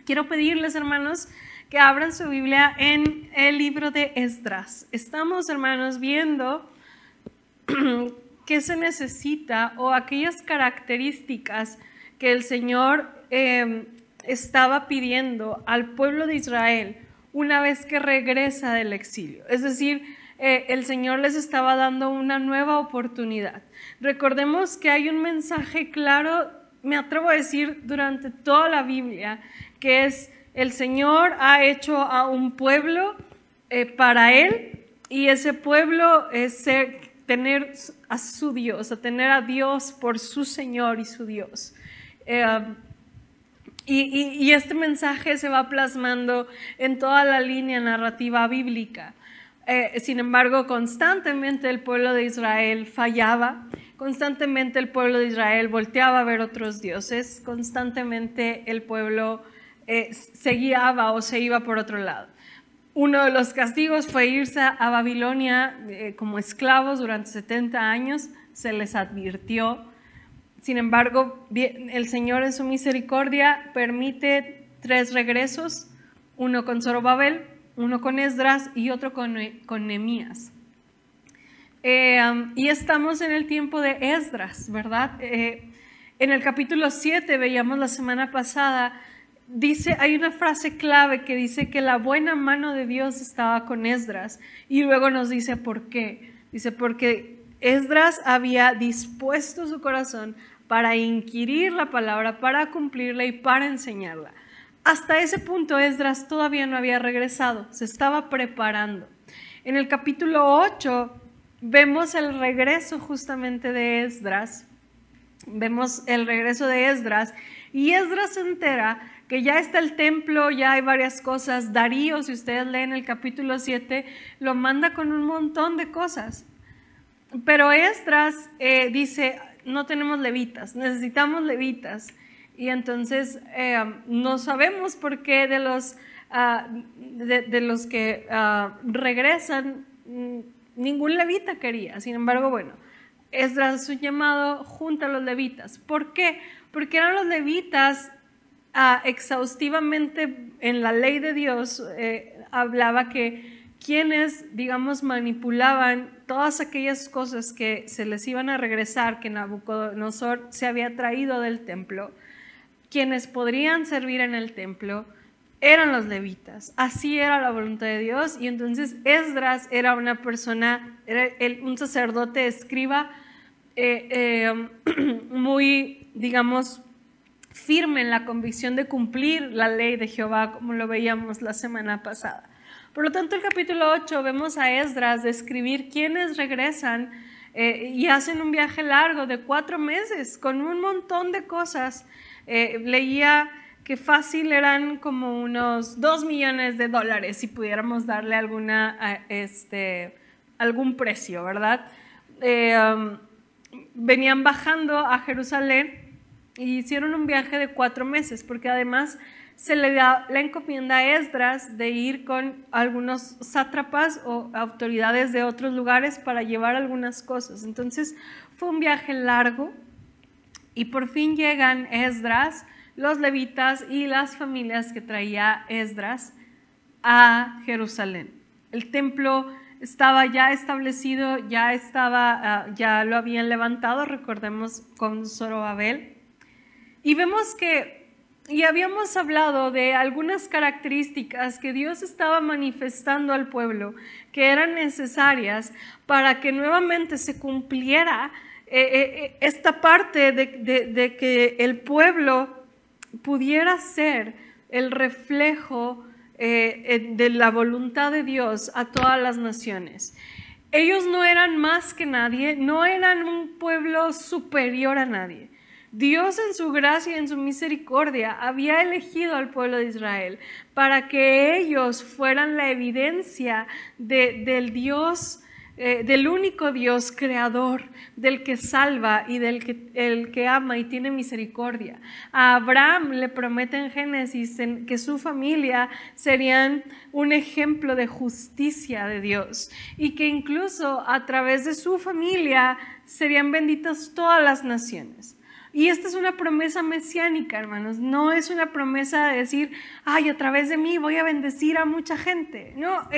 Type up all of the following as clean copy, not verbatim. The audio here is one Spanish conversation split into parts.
Quiero pedirles, hermanos, que abran su Biblia en el libro de Esdras. Estamos, hermanos, viendo qué se necesita o aquellas características que el Señor estaba pidiendo al pueblo de Israel una vez que regresa del exilio. Es decir, el Señor les estaba dando una nueva oportunidad. Recordemos que hay un mensaje claro, me atrevo a decir, durante toda la Biblia, que es: el Señor ha hecho a un pueblo para Él, y ese pueblo es tener a su Dios, a tener a Dios por su Señor y su Dios. Y este mensaje se va plasmando en toda la línea narrativa bíblica. Sin embargo, constantemente el pueblo de Israel fallaba, constantemente el pueblo de Israel volteaba a ver otros dioses, constantemente el pueblo se guiaba o se iba por otro lado. Uno de los castigos fue irse a Babilonia como esclavos durante 70 años, se les advirtió. Sin embargo, el Señor en su misericordia permite 3 regresos, uno con Zorobabel, uno con Esdras y otro con Nehemías. Y estamos en el tiempo de Esdras, ¿verdad? En el capítulo 7, veíamos la semana pasada, hay una frase clave que dice que la buena mano de Dios estaba con Esdras, y luego nos dice por qué. Dice, porque Esdras había dispuesto su corazón para inquirir la palabra, para cumplirla y para enseñarla. Hasta ese punto Esdras todavía no había regresado, se estaba preparando. En el capítulo 8 vemos el regreso justamente de Esdras, y Esdras se entera que ya está el templo, ya hay varias cosas. Darío, si ustedes leen el capítulo 7, lo manda con un montón de cosas. Pero Esdras dice, no tenemos levitas, necesitamos levitas. Y entonces no sabemos por qué de los que regresan, ningún levita quería. Sin embargo, bueno, Esdras hace un llamado junto a los levitas. ¿Por qué? Porque eran los levitas exhaustivamente en la ley de Dios, hablaba que quienes, digamos, manipulaban todas aquellas cosas que se les iban a regresar, que Nabucodonosor se había traído del templo, quienes podrían servir en el templo eran los levitas. Así era la voluntad de Dios. Y entonces Esdras era una persona, un sacerdote escriba muy, digamos, firme en la convicción de cumplir la ley de Jehová, como lo veíamos la semana pasada. Por lo tanto, el capítulo 8 vemos a Esdras describir quiénes regresan y hacen un viaje largo de 4 meses con un montón de cosas. Leía que fácil eran como unos $2 millones, si pudiéramos darle algún precio, ¿verdad? Venían bajando a Jerusalén y hicieron un viaje de 4 meses, porque además se le da la encomienda a Esdras de ir con algunos sátrapas o autoridades de otros lugares para llevar algunas cosas. Entonces fue un viaje largo y por fin llegan Esdras, los levitas y las familias que traía Esdras a Jerusalén. El templo estaba ya establecido, ya lo habían levantado, recordemos, con Zorobabel. Y vemos y habíamos hablado de algunas características que Dios estaba manifestando al pueblo, que eran necesarias para que nuevamente se cumpliera esta parte de que el pueblo pudiera ser el reflejo de la voluntad de Dios a todas las naciones. Ellos no eran más que nadie, no eran un pueblo superior a nadie. Dios en su gracia y en su misericordia había elegido al pueblo de Israel para que ellos fueran la evidencia del Dios, del único Dios creador, del que salva y el que ama y tiene misericordia. A Abraham le promete en Génesis que su familia serían un ejemplo de justicia de Dios y que incluso a través de su familia serían benditas todas las naciones. Y esta es una promesa mesiánica, hermanos. No es una promesa de decir, ay, a través de mí voy a bendecir a mucha gente. No,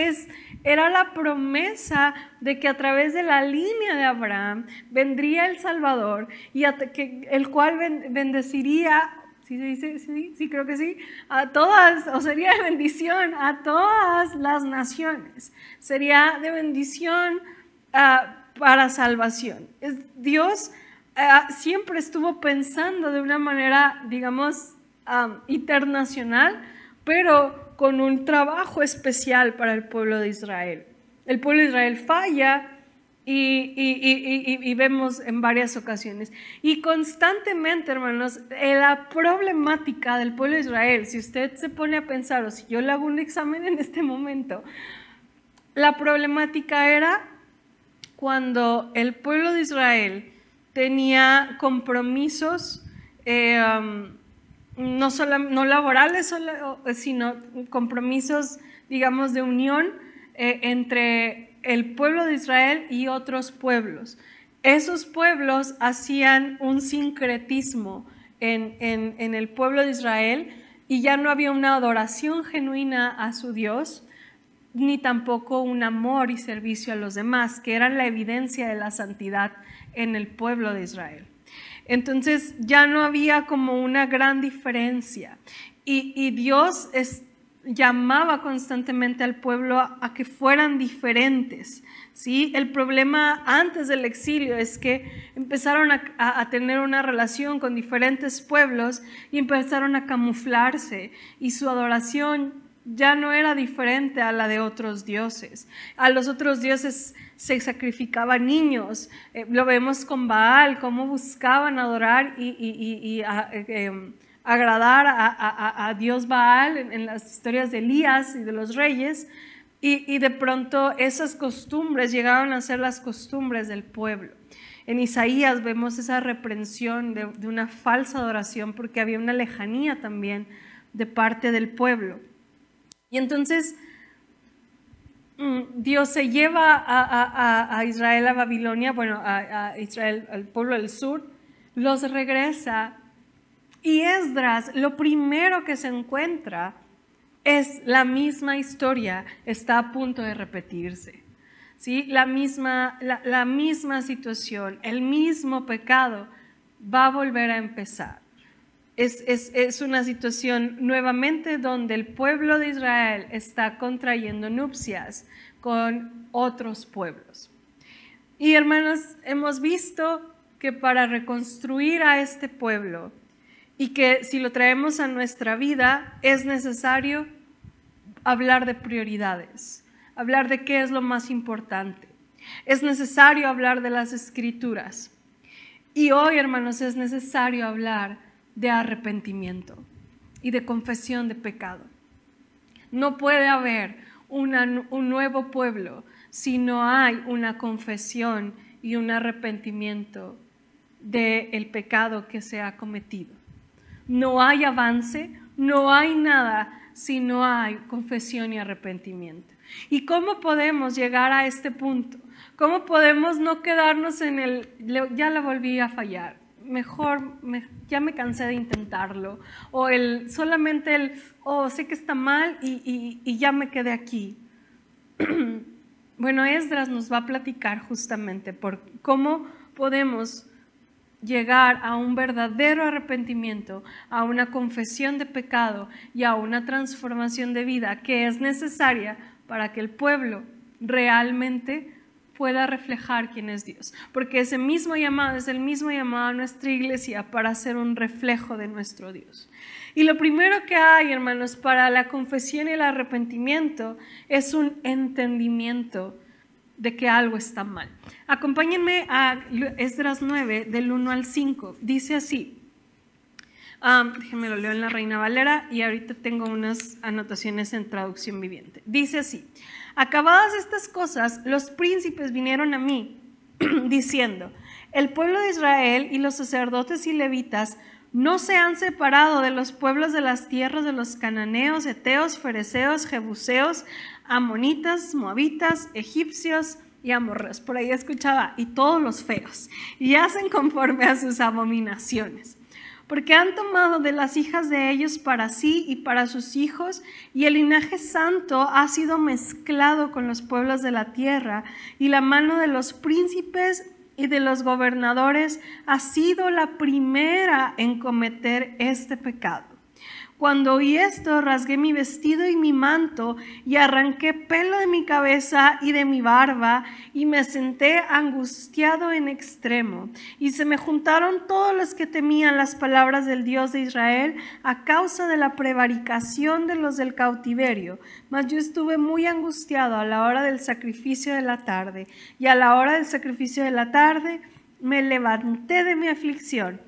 era la promesa de que a través de la línea de Abraham vendría el Salvador, y el cual bendeciría, ¿sí se dice? Sí, creo que sí, a todas, o sería de bendición a todas las naciones. Sería de bendición para salvación. Dios siempre estuvo pensando de una manera, digamos, internacional, pero con un trabajo especial para el pueblo de Israel. El pueblo de Israel falla y vemos en varias ocasiones. Y constantemente, hermanos, la problemática del pueblo de Israel, si usted se pone a pensar, o si yo le hago un examen en este momento, la problemática era cuando el pueblo de Israel tenía compromisos no laborales, sino compromisos, digamos, de unión entre el pueblo de Israel y otros pueblos. Esos pueblos hacían un sincretismo en el pueblo de Israel, y ya no había una adoración genuina a su Dios, ni tampoco un amor y servicio a los demás, que eran la evidencia de la santidad en el pueblo de Israel. Entonces ya no había como una gran diferencia, y Dios llamaba constantemente al pueblo a que fueran diferentes, ¿sí? El problema antes del exilio es que empezaron a tener una relación con diferentes pueblos y empezaron a camuflarse, y su adoración ya no era diferente a la de otros dioses. A los otros dioses se sacrificaban niños. Lo vemos con Baal, cómo buscaban adorar y agradar a Dios Baal en las historias de Elías y de los reyes. Y de pronto esas costumbres llegaron a ser las costumbres del pueblo. En Isaías vemos esa reprensión de una falsa adoración, porque había una lejanía también de parte del pueblo. Y entonces Dios se lleva a Israel a Babilonia, bueno, a Israel, al pueblo del sur, los regresa, y Esdras lo primero que se encuentra es la misma historia, está a punto de repetirse, ¿sí? La misma situación, el mismo pecado va a volver a empezar. Es una situación nuevamente donde el pueblo de Israel está contrayendo nupcias con otros pueblos. Y hermanos, hemos visto que para reconstruir a este pueblo, y que si lo traemos a nuestra vida, es necesario hablar de prioridades, hablar de qué es lo más importante. Es necesario hablar de las Escrituras. Y hoy, hermanos, es necesario hablar de arrepentimiento y de confesión de pecado. No puede haber un nuevo pueblo si no hay una confesión y un arrepentimiento del pecado que se ha cometido. No hay avance, no hay nada si no hay confesión y arrepentimiento. ¿Y cómo podemos llegar a este punto? ¿Cómo podemos no quedarnos en ya la volví a fallar? Ya me cansé de intentarlo, o solamente sé que está mal y ya me quedé aquí. Bueno, Esdras nos va a platicar justamente por cómo podemos llegar a un verdadero arrepentimiento, a una confesión de pecado y a una transformación de vida que es necesaria para que el pueblo realmente pueda reflejar quién es Dios, porque ese mismo llamado es el mismo llamado a nuestra iglesia para ser un reflejo de nuestro Dios. Y lo primero que hay, hermanos, para la confesión y el arrepentimiento es un entendimiento de que algo está mal. Acompáñenme a Esdras 9, del 1 al 5. Dice así, déjenme lo leo en la Reina Valera, y ahorita tengo unas anotaciones en traducción viviente. Dice así: acabadas estas cosas, los príncipes vinieron a mí, diciendo, el pueblo de Israel y los sacerdotes y levitas no se han separado de los pueblos de las tierras de los cananeos, heteos, fereceos, jebuseos, amonitas, moabitas, egipcios y amorreos. Por ahí escuchaba, y todos los feos, y hacen conforme a sus abominaciones. Porque han tomado de las hijas de ellos para sí y para sus hijos, y el linaje santo ha sido mezclado con los pueblos de la tierra, y la mano de los príncipes y de los gobernadores ha sido la primera en cometer este pecado. Cuando oí esto, rasgué mi vestido y mi manto y arranqué pelo de mi cabeza y de mi barba y me senté angustiado en extremo. Y se me juntaron todos los que temían las palabras del Dios de Israel a causa de la prevaricación de los del cautiverio. Mas yo estuve muy angustiado a la hora del sacrificio de la tarde, y a la hora del sacrificio de la tarde me levanté de mi aflicción.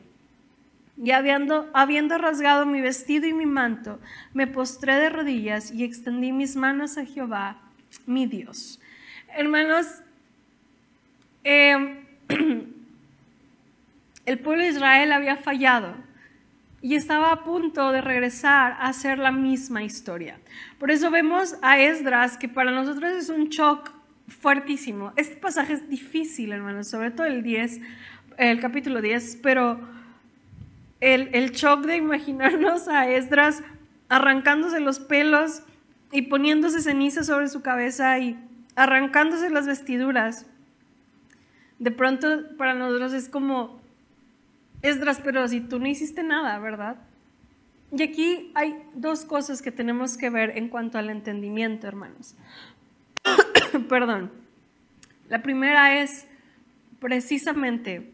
Y habiendo rasgado mi vestido y mi manto, me postré de rodillas y extendí mis manos a Jehová, mi Dios. Hermanos, el pueblo de Israel había fallado y estaba a punto de regresar a hacer la misma historia. Por eso vemos a Esdras, que para nosotros es un shock fuertísimo. Este pasaje es difícil, hermanos, sobre todo el capítulo 10, pero el shock de imaginarnos a Esdras arrancándose los pelos y poniéndose ceniza sobre su cabeza y arrancándose las vestiduras, de pronto para nosotros es como, Esdras, pero si tú no hiciste nada, ¿verdad? Y aquí hay dos cosas que tenemos que ver en cuanto al entendimiento, hermanos. Perdón. La primera es precisamente,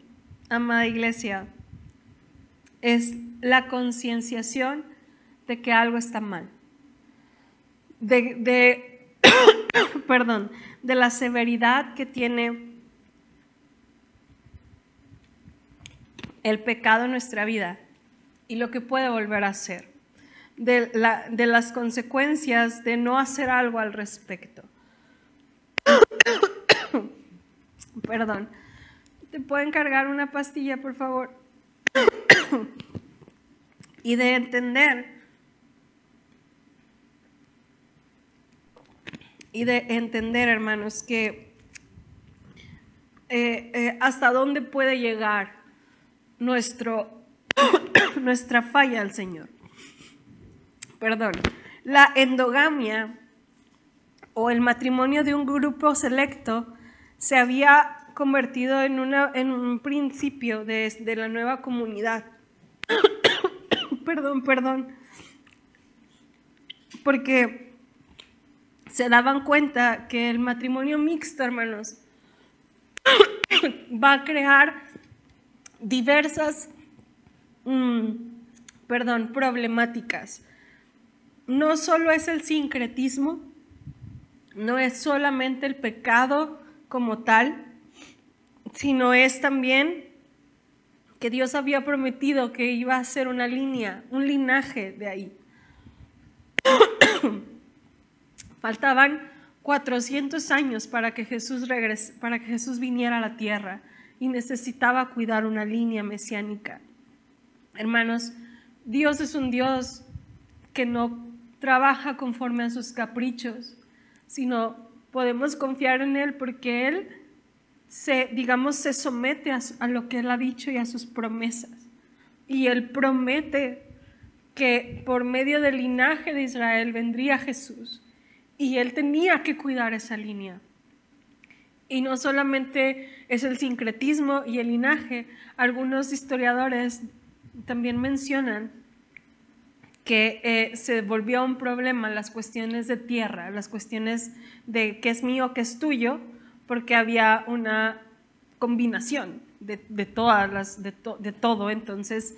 amada iglesia, es la concienciación de que algo está mal, perdón, de la severidad que tiene el pecado en nuestra vida y lo que puede volver a hacer, de las consecuencias de no hacer algo al respecto. Perdón, ¿te pueden cargar una pastilla, por favor? Y de entender, hermanos, que hasta dónde puede llegar nuestra falla al Señor. Perdón. La endogamia o el matrimonio de un grupo selecto se había convertido en un principio de la nueva comunidad. Perdón. Porque se daban cuenta que el matrimonio mixto, hermanos, va a crear diversas problemáticas. No solo es el sincretismo, no es solamente el pecado como tal, sino es también que Dios había prometido que iba a ser una línea, un linaje de ahí. Faltaban 400 años para que Jesús viniera a la tierra y necesitaba cuidar una línea mesiánica. Hermanos, Dios es un Dios que no trabaja conforme a sus caprichos, sino podemos confiar en Él porque Él se somete a lo que Él ha dicho y a sus promesas. Y Él promete que por medio del linaje de Israel vendría Jesús. Y Él tenía que cuidar esa línea. Y no solamente es el sincretismo y el linaje. Algunos historiadores también mencionan que se volvió un problema las cuestiones de tierra, las cuestiones de qué es mío, qué es tuyo, porque había una combinación de todo. Entonces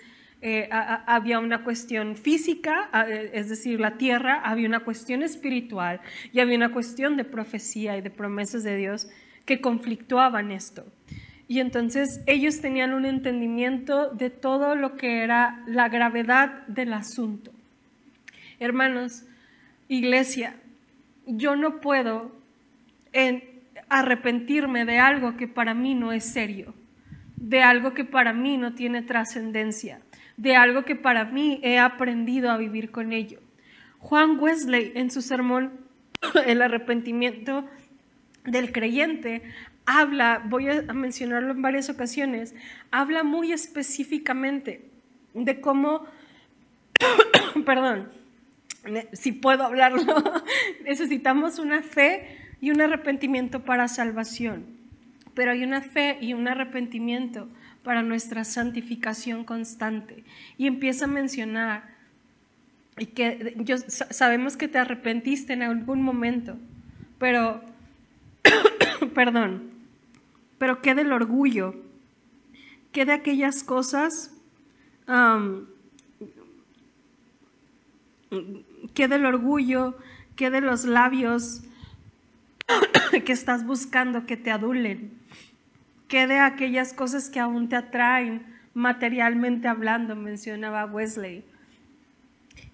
había una cuestión física, es decir, la tierra, había una cuestión espiritual y había una cuestión de profecía y de promesas de Dios que conflictuaban esto. Y entonces ellos tenían un entendimiento de todo lo que era la gravedad del asunto. Hermanos, iglesia, yo no puedo arrepentirme de algo que para mí no es serio, de algo que para mí no tiene trascendencia, de algo que para mí he aprendido a vivir con ello. Juan Wesley, en su sermón El arrepentimiento, del creyente habla, voy a mencionarlo en varias ocasiones, habla muy específicamente de cómo, perdón, si puedo hablarlo, necesitamos una fe y un arrepentimiento para salvación, pero hay una fe y un arrepentimiento para nuestra santificación constante. Y empieza a mencionar y que sabemos que te arrepentiste en algún momento, pero perdón, pero qué del orgullo, qué de aquellas cosas, qué del orgullo, qué de los labios que estás buscando que te adulen, qué de aquellas cosas que aún te atraen materialmente hablando, mencionaba Wesley.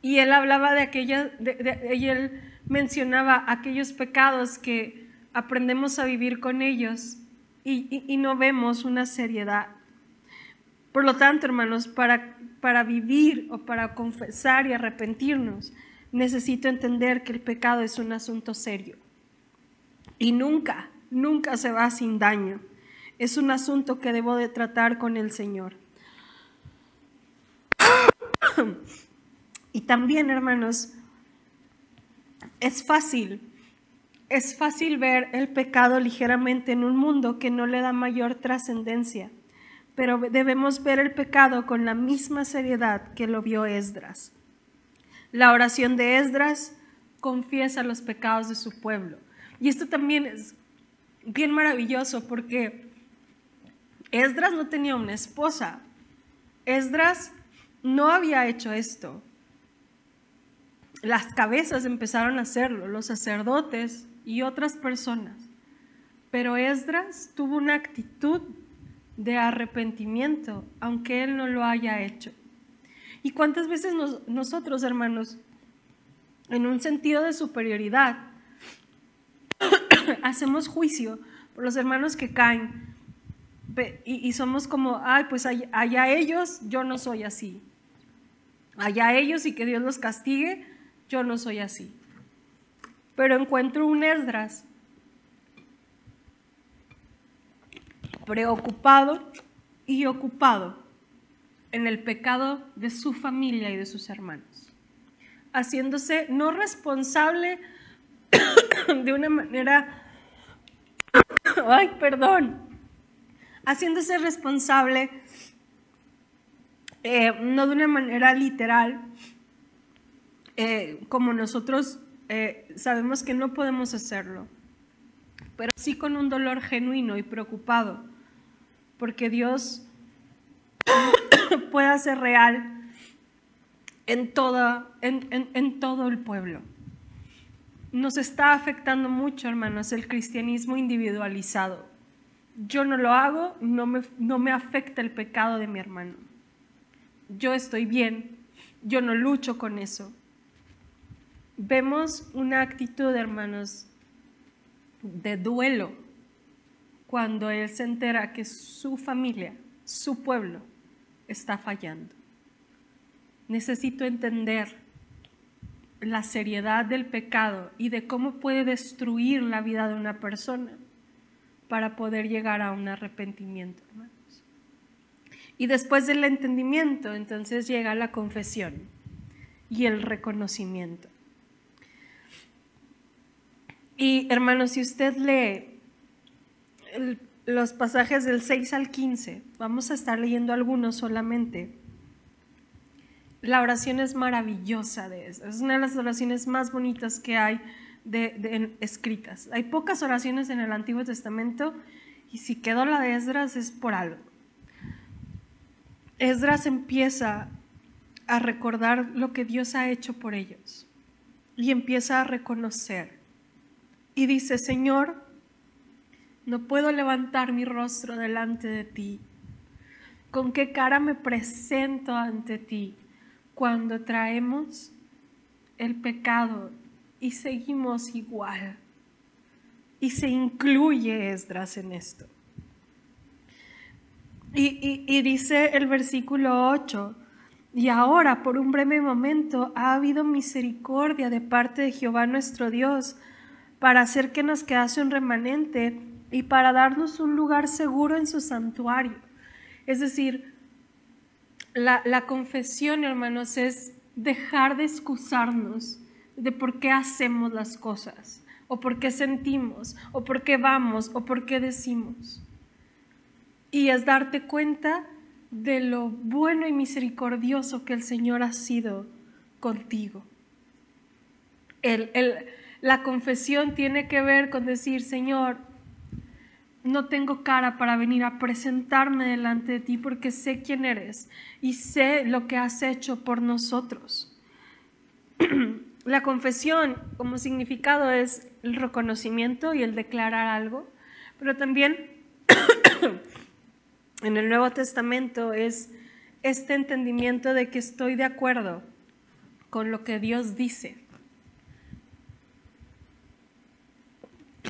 Y él hablaba de aquellas, y él mencionaba aquellos pecados que aprendemos a vivir con ellos y no vemos una seriedad. Por lo tanto, hermanos, para vivir o para confesar y arrepentirnos, necesito entender que el pecado es un asunto serio. Y nunca se va sin daño. Es un asunto que debo de tratar con el Señor. Y también, hermanos, es fácil ver el pecado ligeramente en un mundo que no le da mayor trascendencia, pero debemos ver el pecado con la misma seriedad que lo vio Esdras. La oración de Esdras confiesa los pecados de su pueblo. Y esto también es bien maravilloso porque Esdras no tenía una esposa. Esdras no había hecho esto. Las cabezas empezaron a hacerlo, los sacerdotes y otras personas. Pero Esdras tuvo una actitud de arrepentimiento, aunque él no lo haya hecho. ¿Y cuántas veces nosotros, hermanos, en un sentido de superioridad, hacemos juicio por los hermanos que caen y somos como, ay, pues allá ellos, yo no soy así. Allá ellos y que Dios los castigue, yo no soy así. Pero encuentro un Esdras preocupado y ocupado en el pecado de su familia y de sus hermanos, haciéndose no responsable de una manera, haciéndose responsable no de una manera literal, como nosotros sabemos que no podemos hacerlo, pero sí con un dolor genuino y preocupado, porque Dios pueda ser real en todo el pueblo. Nos está afectando mucho, hermanos, el cristianismo individualizado. Yo no lo hago, no me afecta el pecado de mi hermano. Yo estoy bien, yo no lucho con eso. Vemos una actitud, hermanos, de duelo cuando él se entera que su familia, su pueblo, está fallando. Necesito entender la seriedad del pecado y de cómo puede destruir la vida de una persona para poder llegar a un arrepentimiento, hermanos. Y después del entendimiento, entonces llega la confesión y el reconocimiento. Y hermanos, si usted lee los pasajes del 6 al 15, vamos a estar leyendo algunos solamente. La oración es maravillosa es una de las oraciones más bonitas que hay escritas. Hay pocas oraciones en el Antiguo Testamento y si quedó la de Esdras es por algo. Esdras empieza a recordar lo que Dios ha hecho por ellos y empieza a reconocer y dice: Señor, no puedo levantar mi rostro delante de ti. ¿Con qué cara me presento ante ti cuando traemos el pecado y seguimos igual? Y se incluye Esdras en esto. Y dice el versículo 8: y ahora por un breve momento ha habido misericordia de parte de Jehová nuestro Dios, para hacer que nos quedase un remanente y para darnos un lugar seguro en su santuario. Es decir, la confesión, hermanos, es dejar de excusarnos de por qué hacemos las cosas, o por qué sentimos, o por qué vamos, o por qué decimos. Y es darte cuenta de lo bueno y misericordioso que el Señor ha sido contigo. La confesión tiene que ver con decir: Señor, no tengo cara para venir a presentarme delante de ti porque sé quién eres y sé lo que has hecho por nosotros. La confesión como significado es el reconocimiento y el declarar algo, pero también en el Nuevo Testamento es este entendimiento de que estoy de acuerdo con lo que Dios dice.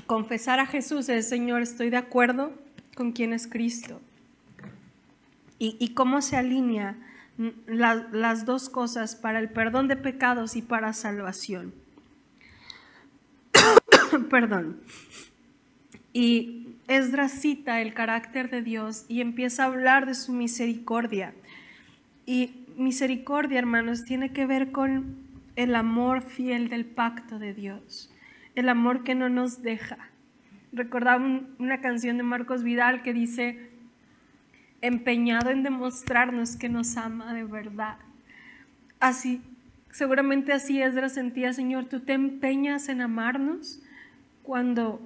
Confesar a Jesús es: Señor, estoy de acuerdo con quién es Cristo. Y cómo se alinea las dos cosas para el perdón de pecados y para salvación. Perdón. Y Esdras cita el carácter de Dios y empieza a hablar de su misericordia. Y misericordia, hermanos, tiene que ver con el amor fiel del pacto de Dios. El amor que no nos deja. Recordaba una canción de Marcos Vidal que dice: empeñado en demostrarnos que nos ama de verdad. Así, seguramente así Esdras sentía: Señor, tú te empeñas en amarnos cuando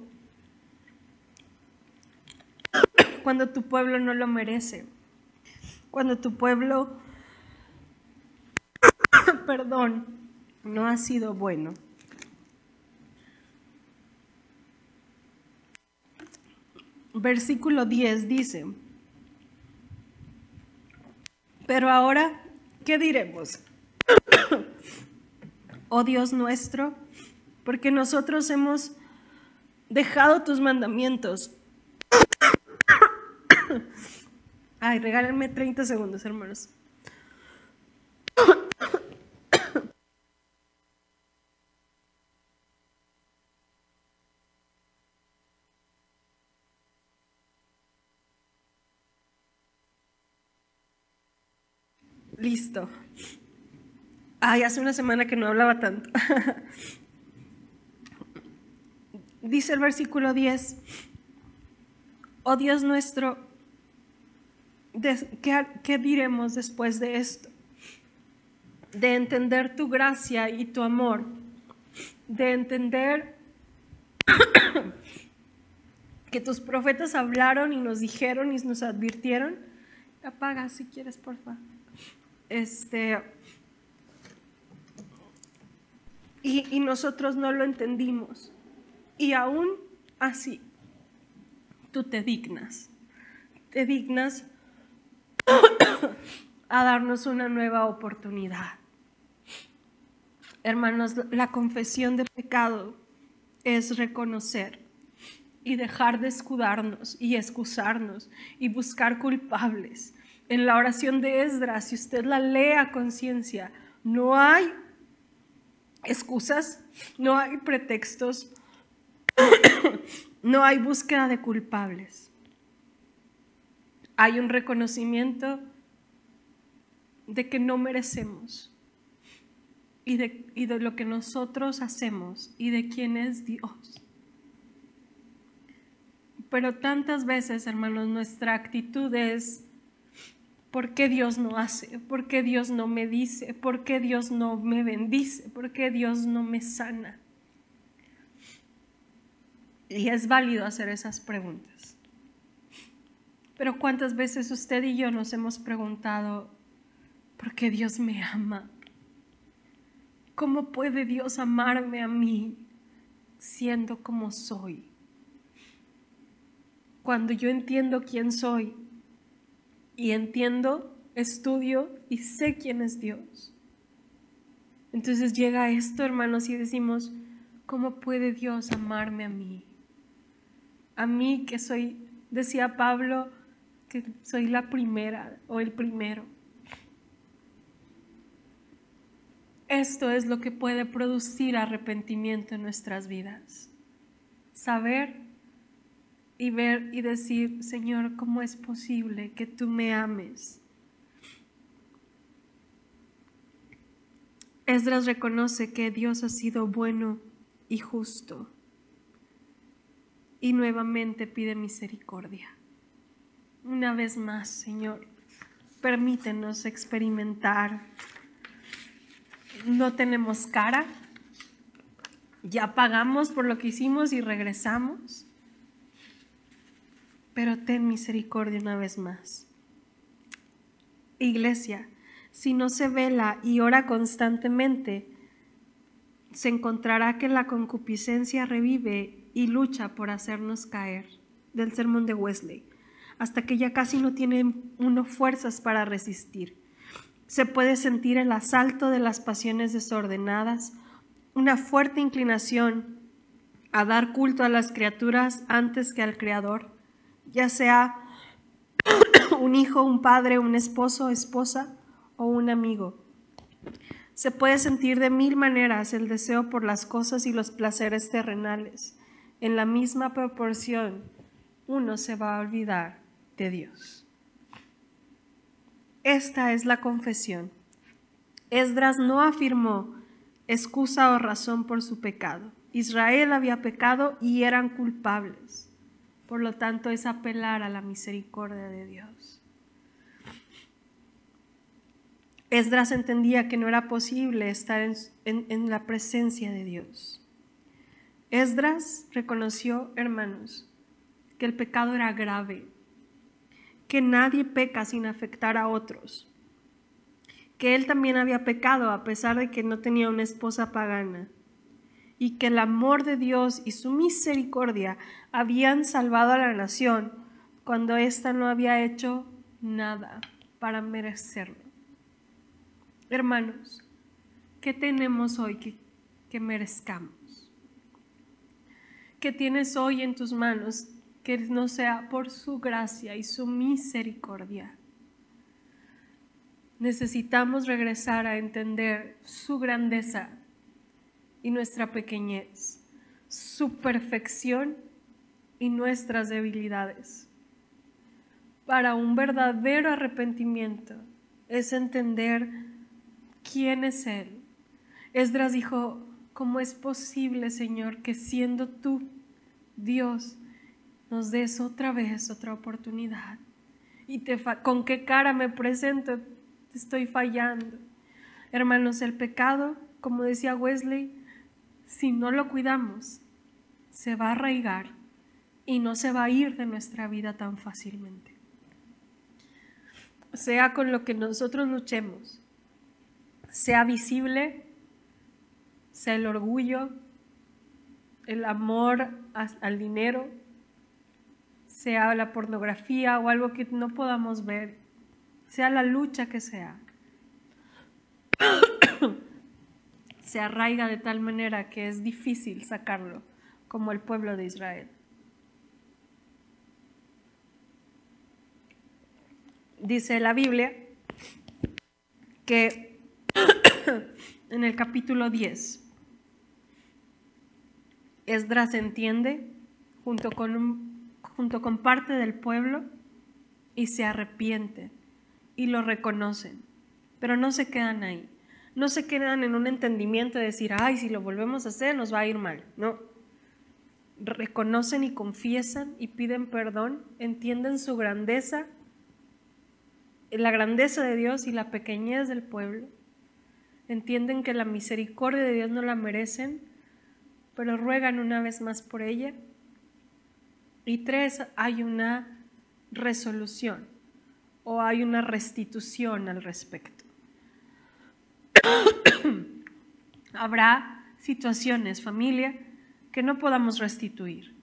tu pueblo no lo merece, cuando tu pueblo, perdón, no ha sido bueno. Versículo 10 dice: pero ahora, ¿qué diremos? Oh Dios nuestro, porque nosotros hemos dejado tus mandamientos. Ay, regálenme 30 segundos, hermanos. Listo. Ay, hace una semana que no hablaba tanto. Dice el versículo 10: oh Dios nuestro, ¿qué diremos después de esto? De entender tu gracia y tu amor, de entender que tus profetas hablaron y nos dijeron y nos advirtieron. Apaga si quieres, por favor. Y nosotros no lo entendimos. Y aún así, tú te dignas a darnos una nueva oportunidad. Hermanos, la confesión de pecado es reconocer y dejar de escudarnos y excusarnos y buscar culpables. En la oración de Esdras, si usted la lee a conciencia, no hay excusas, no hay pretextos, no hay búsqueda de culpables. Hay un reconocimiento de que no merecemos y de lo que nosotros hacemos y de quién es Dios. Pero tantas veces, hermanos, nuestra actitud es: ¿por qué Dios no hace? ¿Por qué Dios no me dice? ¿Por qué Dios no me bendice? ¿Por qué Dios no me sana? Y es válido hacer esas preguntas. Pero ¿cuántas veces usted y yo nos hemos preguntado: ¿por qué Dios me ama? ¿Cómo puede Dios amarme a mí siendo como soy? Cuando yo entiendo quién soy y entiendo, estudio y sé quién es Dios. Entonces llega esto, hermanos, y decimos: ¿cómo puede Dios amarme a mí? A mí que soy, decía Pablo, que soy la primera o el primero. Esto es lo que puede producir arrepentimiento en nuestras vidas. saber y ver y decir, Señor, ¿cómo es posible que tú me ames? Esdras reconoce que Dios ha sido bueno y justo y nuevamente pide misericordia. Una vez más, Señor, permítenos experimentar. No tenemos cara, ya pagamos por lo que hicimos y regresamos, pero ten misericordia una vez más. Iglesia, si no se vela y ora constantemente, se encontrará que la concupiscencia revive y lucha por hacernos caer, del sermón de Wesley, hasta que ya casi no tiene uno fuerzas para resistir. Se puede sentir el asalto de las pasiones desordenadas, una fuerte inclinación a dar culto a las criaturas antes que al Creador, ya sea un hijo, un padre, un esposo, esposa o un amigo. Se puede sentir de mil maneras el deseo por las cosas y los placeres terrenales. En la misma proporción, uno se va a olvidar de Dios. Esta es la confesión. Esdras no afirmó excusa o razón por su pecado. Israel había pecado y eran culpables. Por lo tanto, es apelar a la misericordia de Dios. Esdras entendía que no era posible estar en la presencia de Dios. Esdras reconoció, hermanos, que el pecado era grave, que nadie peca sin afectar a otros, que él también había pecado a pesar de que no tenía una esposa pagana, y que el amor de Dios y su misericordia habían salvado a la nación cuando ésta no había hecho nada para merecerlo. Hermanos, ¿qué tenemos hoy que merezcamos? ¿Qué tienes hoy en tus manos que no sea por su gracia y su misericordia? Necesitamos regresar a entender su grandeza y nuestra pequeñez, su perfección y nuestras debilidades. Para un verdadero arrepentimiento es entender quién es Él. Esdras dijo, ¿cómo es posible, Señor, que siendo tú, Dios, nos des otra vez otra oportunidad? ¿Y con qué cara me presento? Te estoy fallando. Hermanos, el pecado, como decía Wesley, si no lo cuidamos, se va a arraigar y no se va a ir de nuestra vida tan fácilmente. Sea con lo que nosotros luchemos, sea visible, sea el orgullo, el amor al dinero, sea la pornografía o algo que no podamos ver, sea la lucha que sea, se arraiga de tal manera que es difícil sacarlo, como el pueblo de Israel. Dice la Biblia que en el capítulo 10, Esdras entiende junto con parte del pueblo y se arrepienten y lo reconocen, pero no se quedan ahí. No se quedan en un entendimiento de decir, ay, si lo volvemos a hacer nos va a ir mal. No. Reconocen y confiesan y piden perdón, entienden su grandeza, la grandeza de Dios y la pequeñez del pueblo. Entienden que la misericordia de Dios no la merecen, pero ruegan una vez más por ella. Y 3, hay una resolución o hay una restitución al respecto. Habrá situaciones, familia, que no podamos restituir.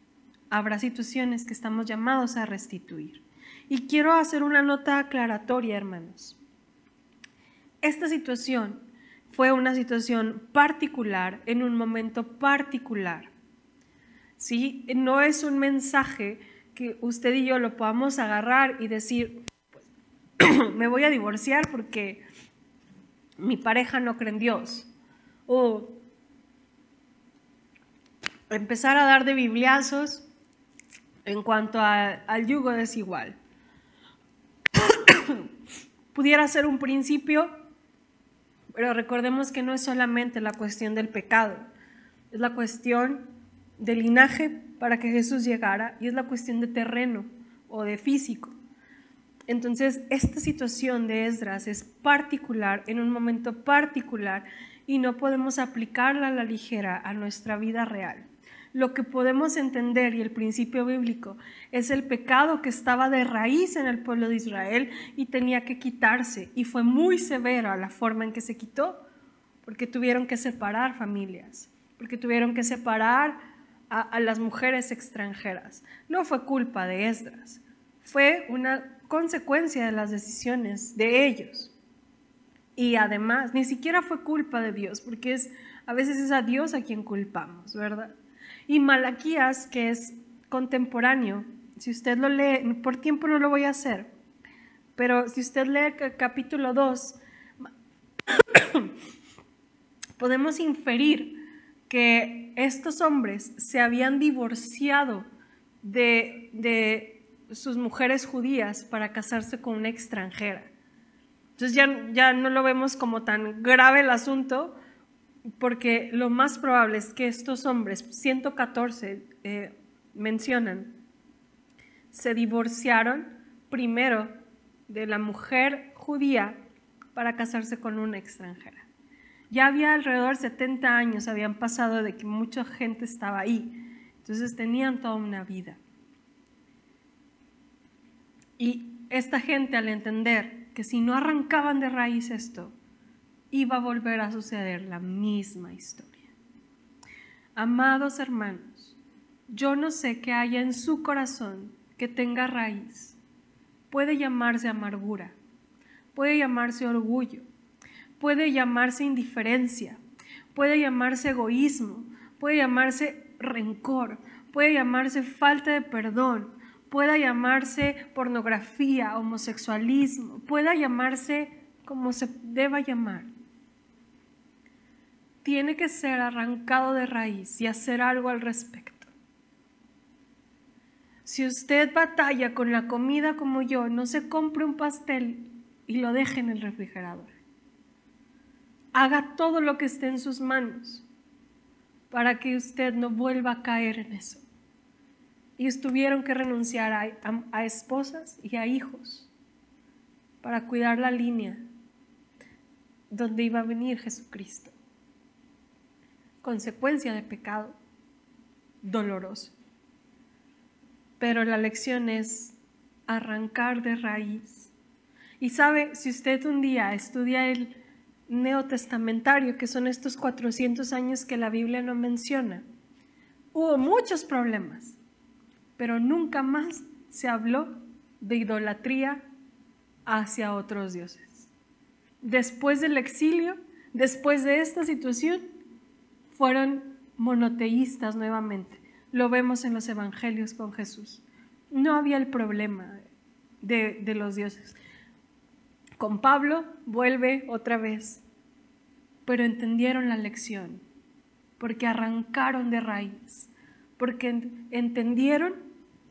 Habrá situaciones que estamos llamados a restituir. Y quiero hacer una nota aclaratoria, hermanos. Esta situación fue una situación particular en un momento particular. ¿Sí? No es un mensaje que usted y yo lo podamos agarrar y decir, pues, me voy a divorciar porque mi pareja no cree en Dios. O empezar a dar de bibliazos en cuanto al yugo desigual. Pudiera ser un principio, pero recordemos que no es solamente la cuestión del pecado, es la cuestión del linaje para que Jesús llegara y es la cuestión de terreno o de físico. Entonces, esta situación de Esdras es particular, en un momento particular, y no podemos aplicarla a la ligera a nuestra vida real. Lo que podemos entender, y el principio bíblico, es el pecado que estaba de raíz en el pueblo de Israel y tenía que quitarse, y fue muy severa la forma en que se quitó, porque tuvieron que separar familias, porque tuvieron que separar a las mujeres extranjeras. No fue culpa de Esdras, fue una consecuencia de las decisiones de ellos. Y además, ni siquiera fue culpa de Dios, porque a veces es a Dios a quien culpamos, ¿verdad? Y Malaquías, que es contemporáneo, si usted lo lee, por tiempo no lo voy a hacer, pero si usted lee el capítulo 2, podemos inferir que estos hombres se habían divorciado de sus mujeres judías para casarse con una extranjera. Entonces ya no lo vemos como tan grave el asunto, porque lo más probable es que estos hombres, 114 mencionan, se divorciaron primero de la mujer judía para casarse con una extranjera. Ya había alrededor de 70 años, habían pasado de que mucha gente estaba ahí, entonces tenían toda una vida. Y esta gente, al entender que si no arrancaban de raíz esto, iba a volver a suceder la misma historia. Amados hermanos, yo no sé qué haya en su corazón que tenga raíz. Puede llamarse amargura, puede llamarse orgullo, puede llamarse indiferencia, puede llamarse egoísmo, puede llamarse rencor, puede llamarse falta de perdón, pueda llamarse pornografía, homosexualismo, pueda llamarse como se deba llamar. Tiene que ser arrancado de raíz y hacer algo al respecto. Si usted batalla con la comida como yo, no se compre un pastel y lo deje en el refrigerador. Haga todo lo que esté en sus manos para que usted no vuelva a caer en eso. Ellos tuvieron que renunciar a esposas y a hijos para cuidar la línea donde iba a venir Jesucristo. Consecuencia de pecado doloroso. Pero la lección es arrancar de raíz. Y sabe, si usted un día estudia el neotestamentario, que son estos 400 años que la Biblia no menciona, hubo muchos problemas, pero nunca más se habló de idolatría hacia otros dioses. Después del exilio, después de esta situación, fueron monoteístas nuevamente. Lo vemos en los evangelios con Jesús. No había el problema de los dioses. Con Pablo vuelve otra vez, pero entendieron la lección, porque arrancaron de raíz, porque entendieron,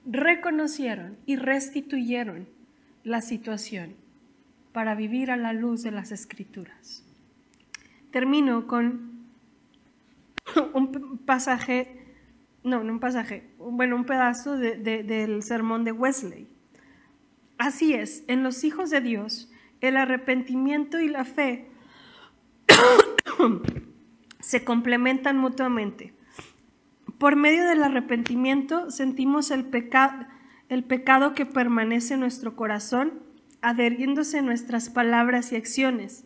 reconocieron y restituyeron la situación para vivir a la luz de las Escrituras. Termino con un pedazo del sermón de Wesley. Así es, en los hijos de Dios, el arrepentimiento y la fe se complementan mutuamente. Por medio del arrepentimiento sentimos el pecado que permanece en nuestro corazón, adheriéndose a nuestras palabras y acciones.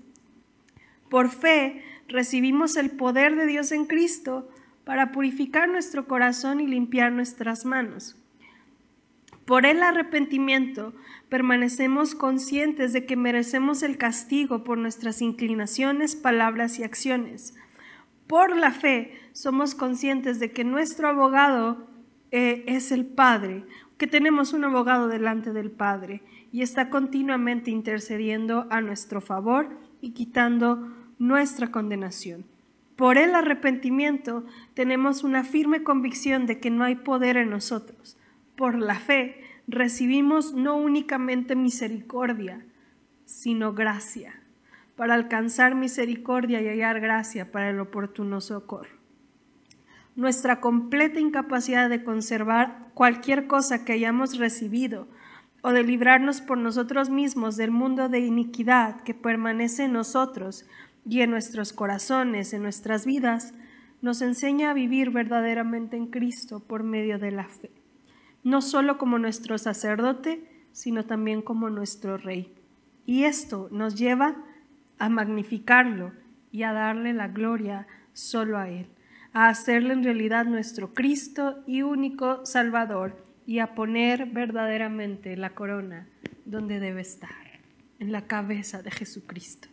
Por fe recibimos el poder de Dios en Cristo para purificar nuestro corazón y limpiar nuestras manos. Por el arrepentimiento permanecemos conscientes de que merecemos el castigo por nuestras inclinaciones, palabras y acciones. Por la fe somos conscientes de que nuestro abogado es el Padre, que tenemos un abogado delante del Padre y está continuamente intercediendo a nuestro favor y quitando nuestra condenación. Por el arrepentimiento tenemos una firme convicción de que no hay poder en nosotros. Por la fe recibimos no únicamente misericordia, sino gracia, para alcanzar misericordia y hallar gracia para el oportuno socorro. Nuestra completa incapacidad de conservar cualquier cosa que hayamos recibido o de librarnos por nosotros mismos del mundo de iniquidad que permanece en nosotros y en nuestros corazones, en nuestras vidas, nos enseña a vivir verdaderamente en Cristo por medio de la fe, no solo como nuestro sacerdote, sino también como nuestro Rey. Y esto nos lleva a magnificarlo y a darle la gloria solo a Él, a hacerle en realidad nuestro Cristo y único Salvador, y a poner verdaderamente la corona donde debe estar, en la cabeza de Jesucristo.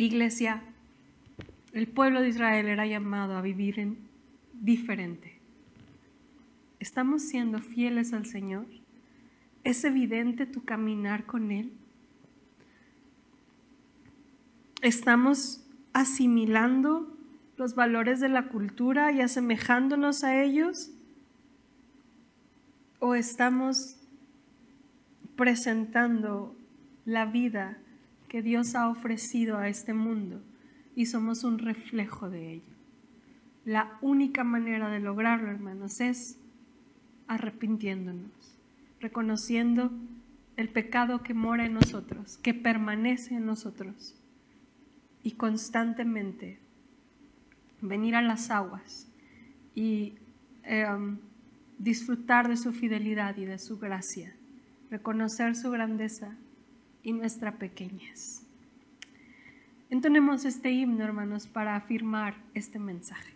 Iglesia, el pueblo de Israel era llamado a vivir en diferente. ¿Estamos siendo fieles al Señor? ¿Es evidente tu caminar con Él? ¿Estamos asimilando los valores de la cultura y asemejándonos a ellos? ¿O estamos presentando la vida que Dios ha ofrecido a este mundo y somos un reflejo de ello? La única manera de lograrlo, hermanos, es arrepintiéndonos, reconociendo el pecado que mora en nosotros, que permanece en nosotros, y constantemente venir a las aguas y disfrutar de su fidelidad y de su gracia, reconocer su grandeza y nuestra pequeñez. Entonemos este himno, hermanos, para afirmar este mensaje.